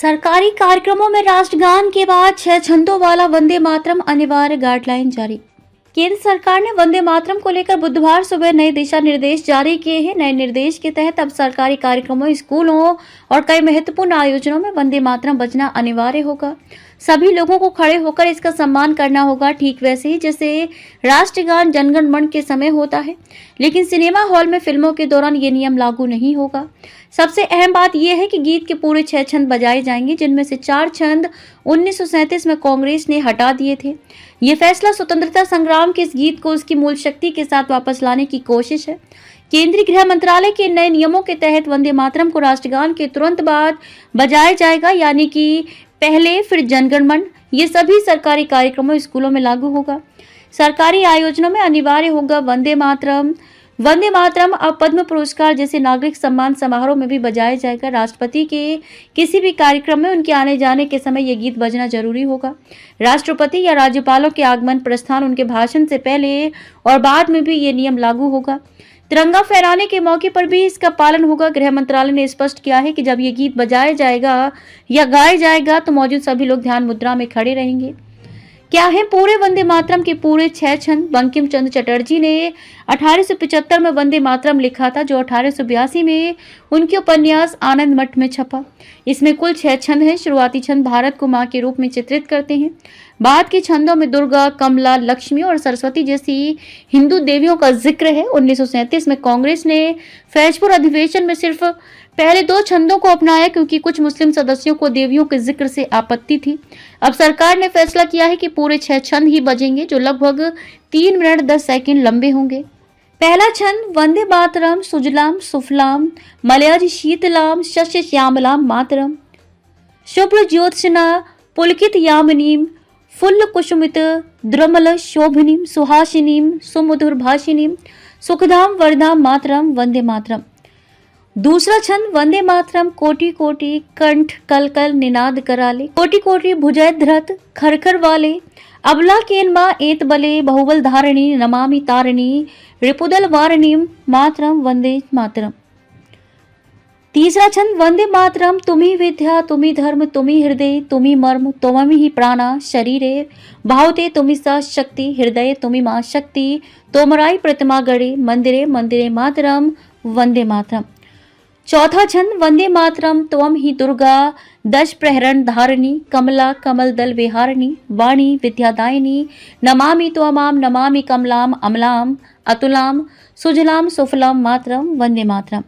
सरकारी कार्यक्रमों में राष्ट्रगान के बाद 6 छंदों वाला वंदे मातरम अनिवार्य गाइडलाइन जारी। केंद्र सरकार ने वंदे मातरम को लेकर बुधवार सुबह नए दिशा निर्देश जारी किए हैं। नए निर्देश के तहत अब सरकारी कार्यक्रमों, स्कूलों और कई महत्वपूर्ण आयोजनों में वंदे मातरम बजना अनिवार्य होगा। सभी लोगों को खड़े होकर इसका सम्मान करना होगा, ठीक वैसे ही जैसे राष्ट्रगान जनगण मन के समय होता है। लेकिन सिनेमा हॉल में फिल्मों के दौरान ये नियम लागू नहीं होगा। सबसे अहम बात यह है कि गीत के पूरे 6 छंद बजाए जाएंगे, जिनमें से 4 छंद 1937 में कांग्रेस ने हटा दिए थे। ये फैसला स्वतंत्रता संग्राम के इस गीत को उसकी मूल शक्ति के साथ वापस लाने की कोशिश है। केंद्रीय गृह मंत्रालय के नए नियमों के तहत वंदे मातरम को राष्ट्रगान के तुरंत बाद बजाया जाएगा, यानी कि पहले फिर जनगण मन। ये सभी सरकारी कार्यक्रमों, स्कूलों में लागू होगा। सरकारी आयोजनों में अनिवार्य होगा वंदे मातरम। वंदे मातरम अब पद्म पुरस्कार जैसे नागरिक सम्मान समारोह में भी बजाया जाएगा। राष्ट्रपति के किसी भी कार्यक्रम में उनके आने जाने के समय यह गीत बजना जरूरी होगा। राष्ट्रपति या राज्यपालों के आगमन, प्रस्थान, उनके भाषण से पहले और बाद में भी ये नियम लागू होगा। तिरंगा फहराने के मौके पर भी इसका पालन होगा। गृह मंत्रालय ने स्पष्ट किया है कि जब ये गीत बजाया जाएगा या गाया जाएगा तो मौजूद सभी लोग ध्यान मुद्रा में खड़े रहेंगे। क्या है पूरे वंदे मातरम के पूरे 6 छंद? बंकिम चंद्र चटर्जी ने 1875 में वंदे मातरम लिखा था, जो 1882 में उनके उपन्यास आनंद मठ में छपा। इसमें कुल 6 छंद हैं। शुरुआती छंद भारत को मां के रूप में चित्रित करते हैं। बाद के छंदों में दुर्गा, कमला, लक्ष्मी और सरस्वती जैसी हिंदू देवियों का जिक्र है। 1937 में कांग्रेस ने फैजपुर अधिवेशन में सिर्फ पहले 2 छंदों को अपनाया, क्योंकि कुछ मुस्लिम सदस्यों को देवियों के जिक्र से आपत्ति थी। अब सरकार ने फैसला किया है कि पूरे 6 छंद ही बजेंगे, जो लगभग 3 मिनट 10 सेकंड लंबे होंगे। पहला छंद वंदे मातरम सुजलाम सुफलाम मलयज शीतलाम शस्य श्यामलाम मातरम शुभ्र ज्योत्सना पुलकित यामिनीम फुल्ल कुसुमित द्रमल शोभनीम सुहासिनीम सुमधुर भाषिनीम सुखधाम वरदाम मातरम वंदे मातरम। दूसरा छंद वंदे मातरम कोटि कोटि कंठ कल कल निनाद कराले कोटि कोटि भुजय धृत खरखर वाले अबला केन्मा एत बले बहुबल धारिणी नमामि तारिणी रिपुदल वारणीम मातरम वंदे मातरम। तीसरा छंद वंदे मातरम तुम्ही विद्या तुम्ही धर्म तुम्ही हृदय तुम्ही मर्म त्वमि ही प्राणा शरीरे भावते तुम्ही सा शक्ति हृदय तुम्ही मां शक्ति तोमराई प्रतिमा गढ़े मंदिरे मंदिरे मातरम वंदे मातरम। चौथा छंद वंदे मातरम त्वम ही दुर्गा दश प्रहरण धारिणी कमला कमल दल विहारिणी वाणी विद्यादायिनी नमामि त्वमाम नमामि कमलाम अमलाम अतुलाम सुजलाम सुफलाम मातरम वंदे मातरम।